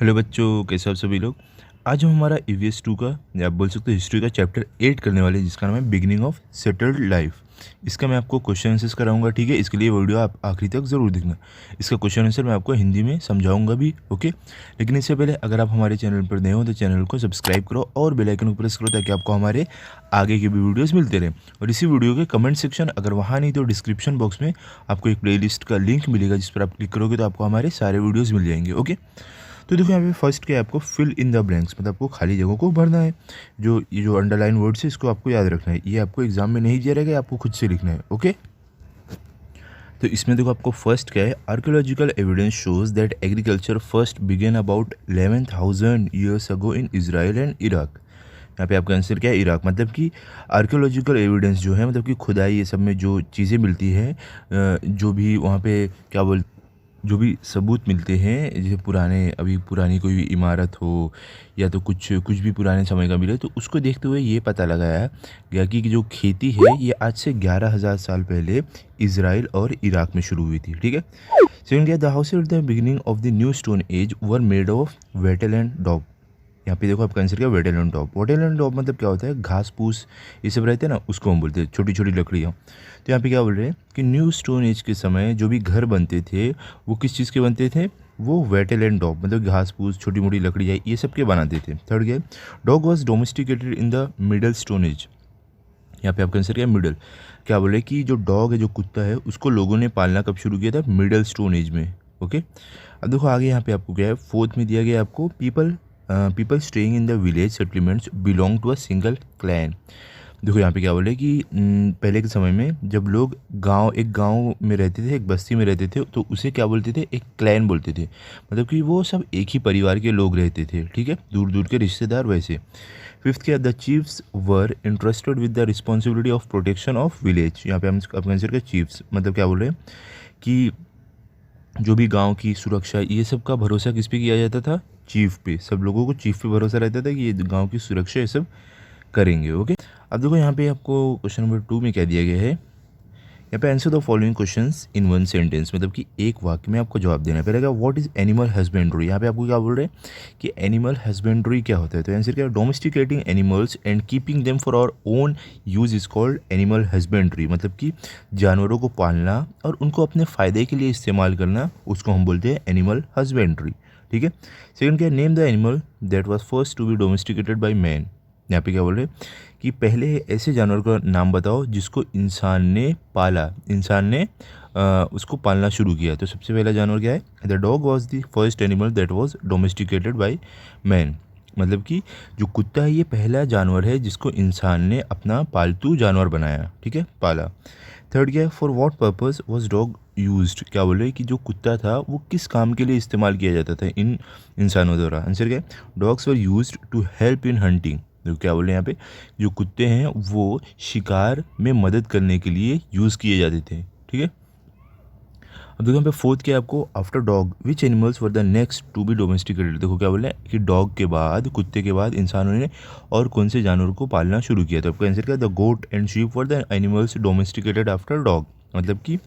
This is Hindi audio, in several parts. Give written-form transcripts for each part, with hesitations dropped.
हेलो बच्चों, कैसे आप सभी लोग। आज हम हमारा ईवीएस 2 का या आप बोल सकते हो हिस्ट्री का चैप्टर 8 करने वाले हैं, जिसका नाम है बिगिनिंग ऑफ सेटल्ड लाइफ। इसका मैं आपको क्वेश्चन आंसर्स कराऊंगा, ठीक है। इसके लिए वीडियो आप आखिरी तक ज़रूर देखना। इसका क्वेश्चन आंसर मैं आपको हिंदी में समझाऊंगा भी, ओके। लेकिन इससे पहले अगर आप हमारे चैनल पर नए हो तो चैनल को सब्सक्राइब करो और बेल आइकन को प्रेस करो, ताकि आपको हमारे आगे की भी वीडियोस मिलते रहें। और इसी वीडियो के कमेंट सेक्शन, अगर वहाँ नहीं तो डिस्क्रिप्शन बॉक्स में आपको एक प्लेलिस्ट का लिंक मिलेगा, जिस पर आप क्लिक करोगे तो आपको हमारे सारे वीडियोज़ मिल जाएंगे, ओके। तो देखो यहाँ पे फर्स्ट क्या है, आपको फिल इन द ब्लैंक्स, मतलब आपको खाली जगहों को भरना है। ये जो अंडरलाइन वर्ड्स है, इसको आपको याद रखना है। ये आपको एग्जाम में नहीं दिया रहेगा, आपको खुद से लिखना है, ओके। तो इसमें देखो आपको फर्स्ट क्या है, archaeological evidence shows that agriculture first began about 11,000 years ago in Israel and Iraq. यहाँ पे आपका आंसर क्या है, इराक। मतलब कि आर्कियोलॉजिकल एविडेंस जो है, मतलब कि खुदाई ये सब में जो चीज़ें मिलती है, जो भी वहाँ पे क्या बोल जो भी सबूत मिलते हैं, जैसे पुरानी कोई भी इमारत हो या तो कुछ कुछ भी पुराने समय का मिले, तो उसको देखते हुए ये पता लगाया गया कि जो खेती है ये आज से 11,000 साल पहले इजराइल और इराक में शुरू हुई थी, ठीक है। सेकंड क्या, the house at the beginning of the new stone as were made of Vettel and dog. यहाँ पे देखो आपका आंसर क्या, Vettel and top. Vettel and top मतलब क्या होता है, घास फूस ये सब रहते हैं ना, उसको हम बोलते हैं, छोटी छोटी लकड़ियाँ। तो यहाँ पे क्या बोल रहे हैं कि न्यू स्टोन एज के समय जो भी घर बनते थे वो किस चीज़ के बनते थे, वो वेटल एंड डॉग मतलब घास फूस छोटी मोटी लकड़ियाँ ये सब के बनाते थे। थर्ड क्या, dog was domesticated in the middle stone age. यहाँ पे आपका आंसर क्या है, मिडल। क्या बोले कि जो डॉग है, जो कुत्ता है, उसको लोगों ने पालना कब शुरू किया था, मिडल स्टोन एज में, ओके। अब देखो आगे यहाँ पे आपको क्या है, फोर्थ में दिया गया आपको people staying in the village settlements belong to a single clan. देखो यहाँ पे क्या बोले कि पहले के समय में जब लोग एक गांव में रहते थे, एक बस्ती में रहते थे, तो उसे क्या बोलते थे, एक क्लैन बोलते थे। मतलब कि वो सब एक ही परिवार के लोग रहते थे, ठीक है, दूर दूर के रिश्तेदार वैसे। फिफ्थ क्या, the chiefs were interested with the responsibility of protection of village. यहाँ पे हम अपने आंसर का चीफ्स मतलब क्या बोल रहे हैं कि जो भी गांव की सुरक्षा ये सब का भरोसा किस पे किया जाता था, चीफ पे। सब लोगों को चीफ पे भरोसा रहता था कि ये गांव की सुरक्षा ये सब करेंगे, ओके। अब देखो यहाँ पे आपको क्वेश्चन नंबर 2 में क्या दिया गया है, यहाँ पे answer the following questions in one sentence, मतलब कि एक वाक्य में आपको जवाब देना है। पहले क्या, व्हाट इज एनिमल हस्बेंड्री। यहाँ पे आपको क्या बोल रहे हैं कि एनिमल हस्बेंड्री क्या होता है, तो आंसर क्या, domesticating animals and keeping them for our own use is called animal husbandry. मतलब कि जानवरों को पालना और उनको अपने फ़ायदे के लिए इस्तेमाल करना, उसको हम बोलते हैं एनिमल हस्बेंड्री, ठीक है। सेकंड क्या, name the animal that was first to be domesticated by man. यहाँ पे क्या बोल रहे हैं कि पहले ऐसे जानवर का नाम बताओ जिसको इंसान ने पाला, इंसान ने उसको पालना शुरू किया। तो सबसे पहला जानवर क्या है, the dog was the first animal that was domesticated by man. मतलब कि जो कुत्ता है ये पहला जानवर है जिसको इंसान ने अपना पालतू जानवर बनाया, ठीक है, पाला। थर्ड क्या है, for what purpose was dog used. क्या बोल रहे हैं कि जो कुत्ता था वो किस काम के लिए इस्तेमाल किया जाता था इन इंसानों द्वारा। आंसर क्या है, dogs were used to help in hunting. तो क्या बोल रहे हैं यहाँ पे, जो कुत्ते हैं वो शिकार में मदद करने के लिए यूज़ किए जाते थे, ठीक है। अब देखो यहाँ पे फोर्थ क्या है आपको, after dog which animals were the next to be domesticated. देखो क्या बोल रहे हैं कि डॉग के बाद, कुत्ते के बाद इंसानों ने और कौन से जानवर को पालना शुरू किया। तो आपका आंसर क्या, the goat and sheep were the animals domesticated after dog. मतलब कि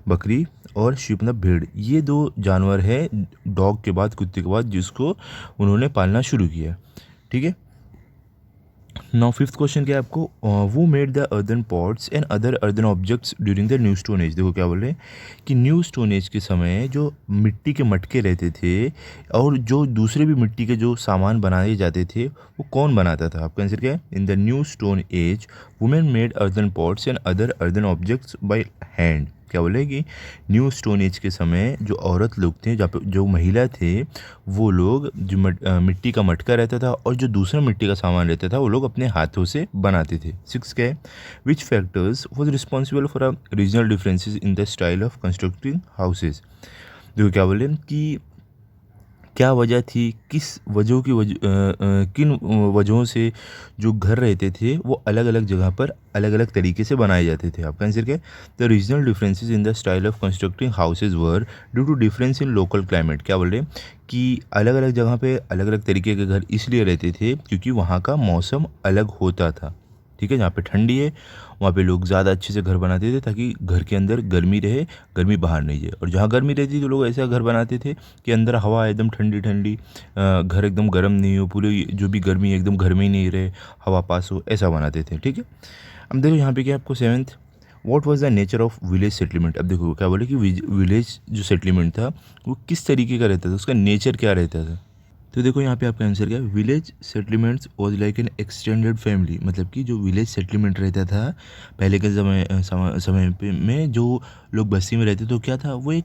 बकरी और शीप मतलब भेड़, ये दो जानवर है डॉग के बाद, कुत्ते के बाद, जिसको उन्होंने पालना शुरू किया, ठीक है। नाउ फिफ्थ क्वेश्चन क्या है आपको, वो made the earthen pots and other earthen objects during the new stone age. देखो क्या बोल रहे हैं कि न्यू स्टोन एज के समय जो मिट्टी के मटके रहते थे और जो दूसरे भी मिट्टी के जो सामान बनाए जाते थे, वो कौन बनाता था। आपका आंसर क्या है, in the new stone as women made earthen pots and other earthen objects by hand. क्या बोले कि न्यू स्टोन एज के समय जो औरत लोग थे, जहाँ पे जो महिला थे, वो लोग जो मिट्टी का मटका रहता था और जो दूसरा मिट्टी का सामान रहता था वो लोग अपने हाथों से बनाते थे। सिक्स क्या है, विच factors was responsible for a regional differences in the style of constructing houses. देखो क्या बोले कि क्या वजह थी, किस किन वजहों से जो घर रहते थे वो अलग अलग जगह पर अलग अलग तरीके से बनाए जाते थे। आपका आंसर क्या है, the regional differences in the style of constructing houses were due to difference in local climate. क्या बोल रहे हैं कि अलग अलग जगह पे अलग अलग तरीके के घर इसलिए रहते थे क्योंकि वहाँ का मौसम अलग होता था। ठीक है, जहाँ पे ठंडी है वहाँ पे लोग ज़्यादा अच्छे से घर बनाते थे ताकि घर के अंदर गर्मी रहे, गर्मी बाहर नहीं जाए। और जहाँ गर्मी रहती तो लोग ऐसा घर बनाते थे कि अंदर हवा एकदम ठंडी ठंडी, घर एकदम गर्म नहीं हो, पूरी जो भी गर्मी है एकदम घर में ही नहीं रहे, हवा पास हो, ऐसा बनाते थे। ठीक है, अब देखो यहाँ पे क्या आपको seventh, what was the nature of village settlement. अब देखो क्या बोले कि विलेज जो सेटलमेंट था वो किस तरीके का रहता था, उसका नेचर क्या रहता था। तो देखो यहाँ पे आपका आंसर क्या है, village settlements was like an extended family. मतलब कि जो विलेज सेटलमेंट रहता था पहले के समय पे में जो लोग बस्ती में रहते तो क्या था, वो एक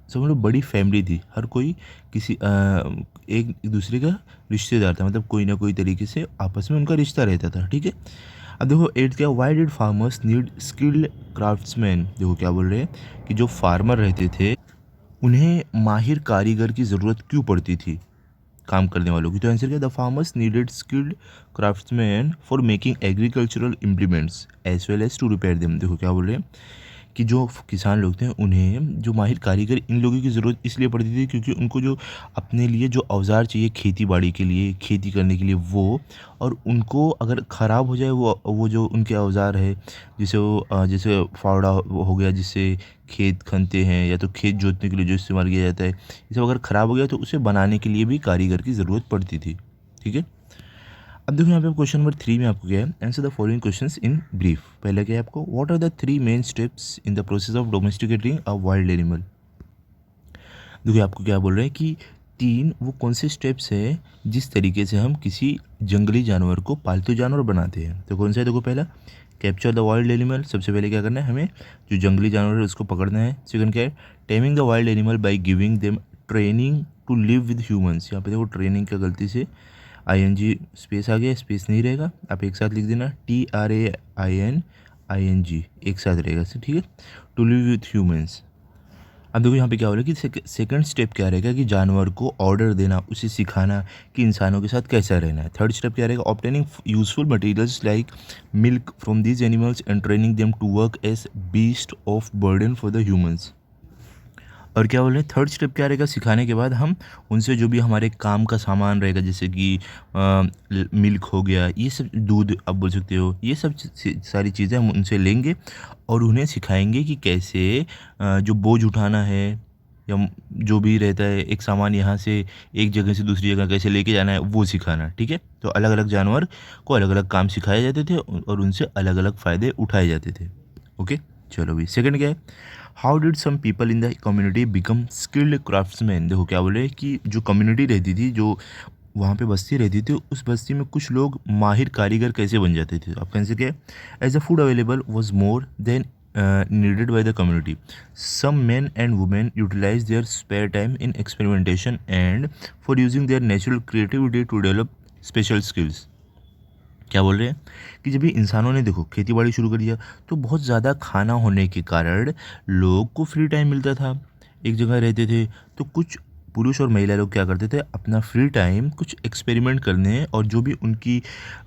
समझ लो बड़ी फैमिली थी। हर कोई किसी एक दूसरे का रिश्तेदार था, मतलब कोई ना कोई तरीके से आपस में उनका रिश्ता रहता था। ठीक है, अब देखो एट क्या, why did farmers need skilled craftsman. देखो क्या बोल रहे हैं कि जो फार्मर रहते थे उन्हें माहिर कारीगर की ज़रूरत क्यों पड़ती थी काम करने वालों की। तो आंसर क्या, the farmers needed skilled craftsmen for making agricultural implements as well as to repair them. देखो क्या बोल रहे हैं कि जो किसान लोग थे उन्हें जो माहिर कारीगर इन लोगों की ज़रूरत इसलिए पड़ती थी क्योंकि उनको जो अपने लिए जो औजार चाहिए खेती बाड़ी के लिए, खेती करने के लिए वो, और उनको अगर ख़राब हो जाए वो जो उनके औजार है, जैसे वो जैसे फावड़ा हो गया जिससे खेत खनते हैं या तो खेत जोतने के लिए जो इस्तेमाल किया जाता है, ये सब अगर ख़राब हो गया तो उसे बनाने के लिए भी कारीगर की ज़रूरत पड़ती थी। ठीक है, अब देखो यहाँ पे क्वेश्चन नंबर 3 में आपको क्या है, answer the following questions in brief. पहला क्या है आपको, what are the 3 main steps in the process of domesticating a wild animal. देखिए आपको क्या बोल रहे हैं कि 3 वो कौन से स्टेप्स हैं जिस तरीके से हम किसी जंगली जानवर को पालतू जानवर बनाते हैं। तो कौन सा है, देखो पहला कैप्चर द वाइल्ड एनिमल, सबसे पहले क्या करना है हमें, जो जंगली जानवर है उसको पकड़ना है। सेकंड क्या है, taming the wild animal by giving them training to live with humans. यहाँ पे देखो ट्रेनिंग का गलती से ING स्पेस आ गया, स्पेस नहीं रहेगा, आप एक साथ लिख देना TRAINING एक साथ रहेगा। ठीक है, टू लिव विथ ह्यूमंस। अब देखो यहाँ पे क्या हो रहा है कि सेकंड स्टेप क्या रहेगा कि जानवर को ऑर्डर देना, उसे सिखाना कि इंसानों के साथ कैसा रहना है। थर्ड स्टेप क्या रहेगा, obtaining useful materials like milk from these animals and training them to work as beast of burden for the humans. और क्या बोल रहे हैं, थर्ड स्टेप क्या रहेगा, सिखाने के बाद हम उनसे जो भी हमारे काम का सामान रहेगा जैसे कि मिल्क हो गया, ये सब दूध आप बोल सकते हो, ये सब सारी चीज़ें हम उनसे लेंगे और उन्हें सिखाएंगे कि कैसे जो बोझ उठाना है या जो भी रहता है एक सामान यहाँ से एक जगह से दूसरी जगह कैसे लेके जाना है वो सिखाना। ठीक है, तो अलग अलग जानवर को अलग अलग काम सिखाए जाते थे और उनसे अलग अलग फ़ायदे उठाए जाते थे। ओके, चलो भाई सेकंड क्या है, how did some people in the community become skilled craftsman. देखो क्या बोले कि जो कम्युनिटी रहती थी, जो वहाँ पे बस्ती रहती थी, उस बस्ती में कुछ लोग माहिर कारीगर कैसे बन जाते थे। आपका आंसर क्या है, as the food available was more than needed by the community. Some men and women utilize their spare time in experimentation and for using their natural creativity to develop special skills. क्या बोल रहे हैं कि जब भी इंसानों ने देखो खेती बाड़ी शुरू कर दिया तो बहुत ज़्यादा खाना होने के कारण लोग को फ्री टाइम मिलता था, एक जगह रहते थे, तो कुछ पुरुष और महिला लोग क्या करते थे, अपना फ्री टाइम कुछ एक्सपेरिमेंट करने और जो भी उनकी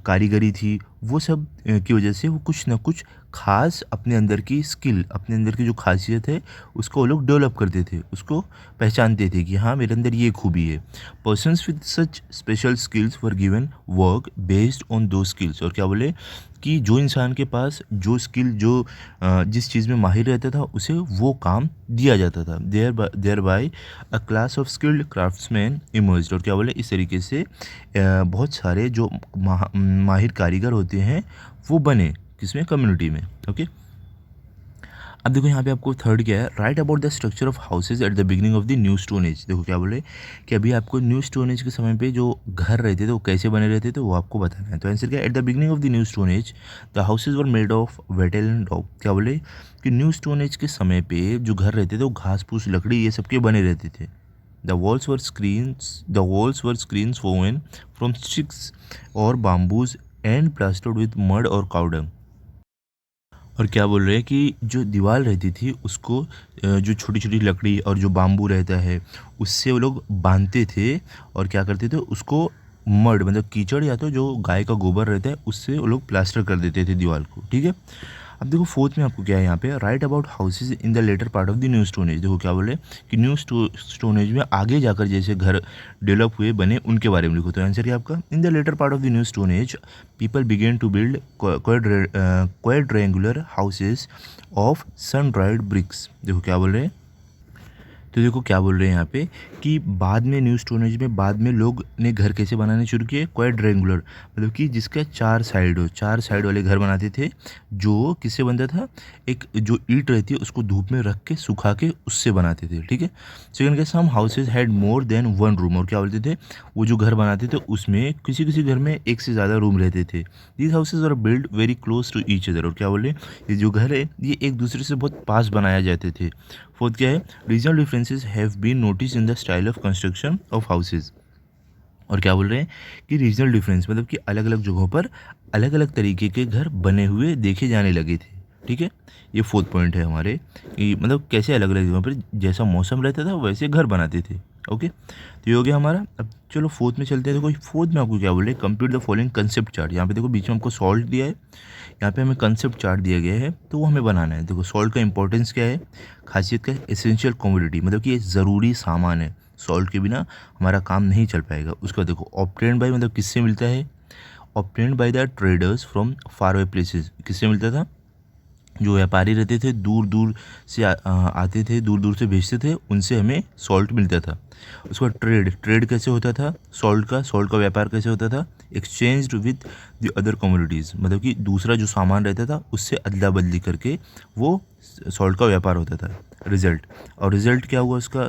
कारीगरी थी वो सब की वजह से वो कुछ ना कुछ खास अपने अंदर की स्किल, अपने अंदर की जो खासियत है उसको वो लोग डेवलप करते थे, उसको पहचानते थे कि हाँ मेरे अंदर ये खूबी है। Persons with such special skills were given work based on दो स्किल्स। और क्या बोले कि जो इंसान के पास जो स्किल, जो जिस चीज़ में माहिर रहता था उसे वो काम दिया जाता था। Thereby a class of skilled craftsman emerged. और क्या बोले इस तरीके से बहुत सारे जो माहिर कारीगर होते हैं वो बने, किसमें, कम्युनिटी में। ओके, अब देखो यहाँ पे आपको थर्ड क्या है, right about the structure of houses at the beginning of the new stone age. देखो क्या बोले कि अभी आपको न्यू स्टोन एज के समय पे जो घर रहते थे वो कैसे बने रहते थे वो आपको बताना है। तो आंसर क्या है, at the beginning of the new stone as the houses were made of Vettel and rock. क्या बोले कि न्यू स्टोन एज के समय पे जो घर रहते थे वो घास फूस लकड़ी ये सब के बने रहते थे। The walls were screens woven from sticks और बाम्बूज एंड प्लास्टर्ड विद मड और काउडंग। और क्या बोल रहे हैं कि जो दीवार रहती थी उसको जो छोटी छोटी लकड़ी और जो बाम्बू रहता है उससे वो लोग बांधते थे और क्या करते थे उसको मतलब कीचड़ या तो जो गाय का गोबर रहता है उससे वो लोग प्लास्टर कर देते थे दीवार को। ठीक है, अब देखो फोर्थ में आपको क्या है यहाँ पे, write about houses in the later part of the new stone age. देखो क्या बोले कि न्यू स्टोन एज में आगे जाकर जैसे घर डेवलप हुए बने उनके बारे में लिखो। तो आंसर क्या आपका, in the later part of the new stone age people began to build quadrangular houses of sun dried bricks. देखो क्या बोल रहे हैं, तो देखो क्या बोल रहे हैं यहाँ पे कि बाद में न्यू स्टोन एज में बाद में लोग ने घर कैसे बनाने शुरू किए, क्वाड्रेंगुलर, मतलब कि जिसका 4 साइड हो, 4 साइड वाले घर बनाते थे। जो किससे बनता था, एक जो ईंट रहती है उसको धूप में रख के सुखा के उससे बनाते थे, ठीक है। सेकंड के some houses had more than one room, और क्या बोलते थे, वो जो घर बनाते थे उसमें किसी किसी घर में एक से ज़्यादा रूम रहते थे। These houses are build very close to each other, और क्या बोले ये जो घर है ये एक दूसरे से बहुत पास बनाए जाते थे। फोर्थ क्या है, regional differences have been notice in the style of construction of houses. और क्या बोल रहे हैं कि रीजनल डिफरेंस मतलब कि अलग अलग जगहों पर अलग अलग तरीके के घर बने हुए देखे जाने लगे थे, ठीक है। ये फोर्थ पॉइंट है हमारे कि मतलब कैसे अलग अलग जगहों पर जैसा मौसम रहता था वैसे घर बनाते थे। ओके, तो ये हो गया हमारा। अब चलो फोर्थ में चलते हैं। देखो फोर्थ में आपको क्या बोल रहे हैं, complete the following concept chart. यहाँ पे देखो बीच में हमको सॉल्ट दिया है, यहाँ पे हमें कंसेप्ट चार्ट दिया गया है, तो वो हमें बनाना है। देखो सॉल्ट का इंपॉर्टेंस क्या है, खासियत क्या है, एसेंशियल कमोडिटी, मतलब कि ये ज़रूरी सामान है, सॉल्ट के बिना हमारा काम नहीं चल पाएगा। उसका देखो ऑब्टेन्ड बाय मतलब किससे मिलता है, obtained by the traders from far away places. किससे मिलता था, जो व्यापारी रहते थे दूर दूर से आते थे, दूर दूर से भेजते थे, उनसे हमें सॉल्ट मिलता था। उसका ट्रेड कैसे होता था, सॉल्ट का व्यापार कैसे होता था, exchanged with the other commodities, मतलब कि दूसरा जो सामान रहता था उससे अदला बदली करके वो सॉल्ट का व्यापार होता था। रिजल्ट, और रिजल्ट क्या हुआ उसका,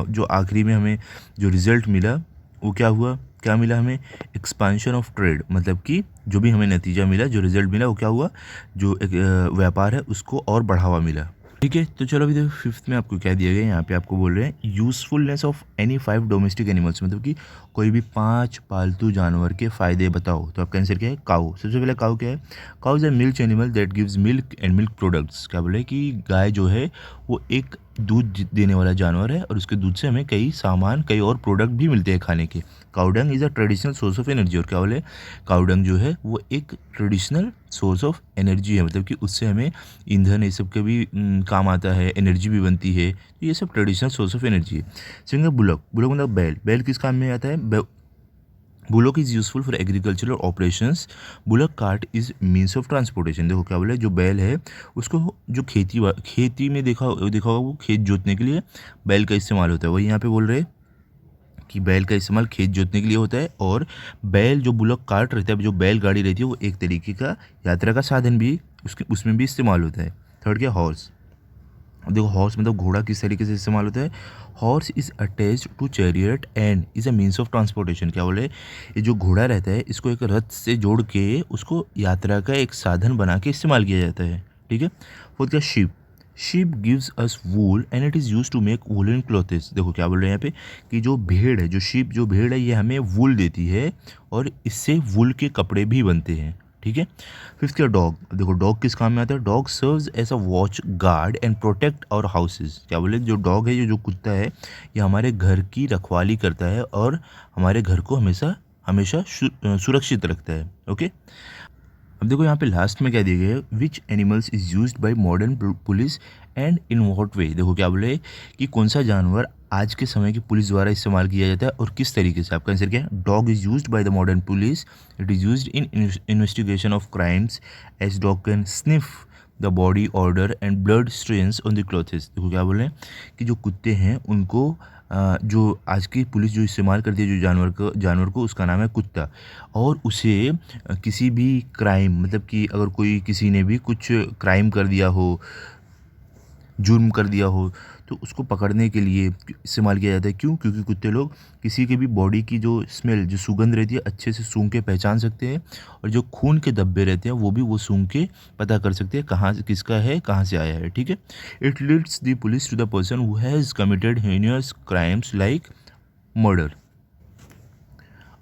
जो आखिरी में हमें जो रिजल्ट मिला वो क्या हुआ, क्या मिला हमें, एक्सपांशन ऑफ ट्रेड, मतलब कि जो भी हमें नतीजा मिला, जो रिजल्ट मिला वो क्या हुआ, जो एक व्यापार है उसको और बढ़ावा मिला, ठीक है। तो चलो अभी देखो फिफ्थ में आपको क्या दिया गया है, यहाँ पे आपको बोल रहे हैं usefulness of any 5 domestic animals, मतलब कि कोई भी 5 पालतू जानवर के फ़ायदे बताओ। तो आपका आंसर क्या है, काऊ। सबसे पहले काऊ क्या है, cow is a milk animal that gives milk and milk products. क्या बोले कि गाय जो है वो एक दूध देने वाला जानवर है और उसके दूध से हमें कई सामान, कई और प्रोडक्ट भी मिलते हैं खाने के। Cow dung is a traditional source of energy, और क्या बोले काउडंग जो है वो एक ट्रेडिशनल सोर्स ऑफ एनर्जी है, मतलब कि उससे हमें ईंधन ये सब के भी काम आता है, एनर्जी भी बनती है, तो ये सब ट्रेडिशनल सोर्स ऑफ एनर्जी है। सेकंड बुलक, बुलक मतलब बैल, बैल किस काम में आता है, bullock is useful for agricultural operations, bullock cart is means of transportation. देखो क्या बोले, जो बैल है उसको जो खेती में देखा होगा, वो खेत जोतने के लिए बैल का इस्तेमाल होता है। वही यहाँ पे बोल रहे हैं कि बैल का इस्तेमाल खेत जोतने के लिए होता है, और बैल जो बुलक कार्ट रहता है, जो बैल गाड़ी रहती है, वो एक तरीके का यात्रा का साधन भी उसमें भी इस्तेमाल होता है। थर्ड क्या, हॉर्स। देखो हॉर्स मतलब घोड़ा किस तरीके से इस्तेमाल होता है, horse is attached to chariot and is a means of transportation. क्या बोले, ये जो घोड़ा रहता है इसको एक रथ से जोड़ के उसको यात्रा का एक साधन बना के इस्तेमाल किया जाता है, ठीक है। फोर्थ क्या, sheep. Sheep gives us wool and it is use to make woollen clothes. देखो क्या बोल रहे हैं यहाँ पे कि जो भेड़ है, जो शीप जो भेड़ है, ये हमें वूल देती है और इससे वूल के कपड़े भी बनते हैं, ठीक है। फिफ्थ क्या, डॉग। देखो डॉग किस काम में आता है, dog serves as a watch guard and protect our houses. क्या बोले, जो डॉग है, जो कुत्ता है, ये हमारे घर की रखवाली करता है और हमारे घर को हमेशा हमेशा सुरक्षित रखता है, ओके। अब देखो यहाँ पे लास्ट में क्या दिया गया है, which animals is used bye modern police and in what way. देखो क्या बोले कि कौन सा जानवर आज के समय की पुलिस द्वारा इस्तेमाल किया जाता है और किस तरीके से। आपका आंसर क्या है, dog is used by the modern police, it is used in investigation of crimes as dog can sniff the body order and blood strains on the clothes. देखो क्या बोल रहे हैं कि जो कुत्ते हैं उनको जो आज की पुलिस जो इस्तेमाल करती है जो जानवर को उसका नाम है कुत्ता, और उसे किसी भी क्राइम, मतलब कि अगर कोई किसी ने भी कुछ क्राइम कर दिया हो, जुर्म कर दिया हो, तो उसको पकड़ने के लिए इस्तेमाल किया जाता है। क्यों, क्योंकि कुत्ते लोग किसी के भी बॉडी की जो स्मेल, जो सुगंध रहती है, अच्छे से सूंघ के पहचान सकते हैं, और जो खून के धब्बे रहते हैं वो भी वो सूंघ के पता कर सकते हैं कहाँ से किसका है, कहाँ से आया है, ठीक है। It leads the police to the person who has committed heinous crimes like murder.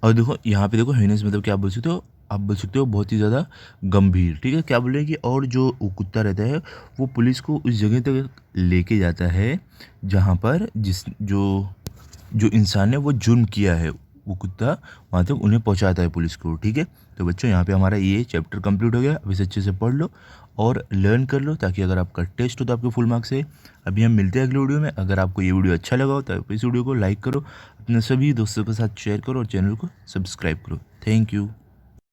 और देखो यहाँ पे देखो हेनियस मतलब क्या बोल सकते हो, आप बोल सकते हो बहुत ही ज़्यादा गंभीर, ठीक है। क्या बोले कि और जो वो कुत्ता रहता है वो पुलिस को उस जगह तक लेके जाता है जहाँ पर जो इंसान ने वो जुर्म किया है वो कुत्ता वहाँ तक उन्हें पहुँचाता है पुलिस को। ठीक है, तो बच्चों यहाँ पे हमारा ये चैप्टर कंप्लीट हो गया। अब इसे अच्छे से पढ़ लो और लर्न कर लो, ताकि अगर आपका टेस्ट हो तो आपके फुल मार्क्स है। अभी हम मिलते हैं अगले वीडियो में। अगर आपको ये वीडियो अच्छा लगा हो तो इस वीडियो को लाइक करो, अपने सभी दोस्तों के साथ शेयर करो और चैनल को सब्सक्राइब करो। Thank you.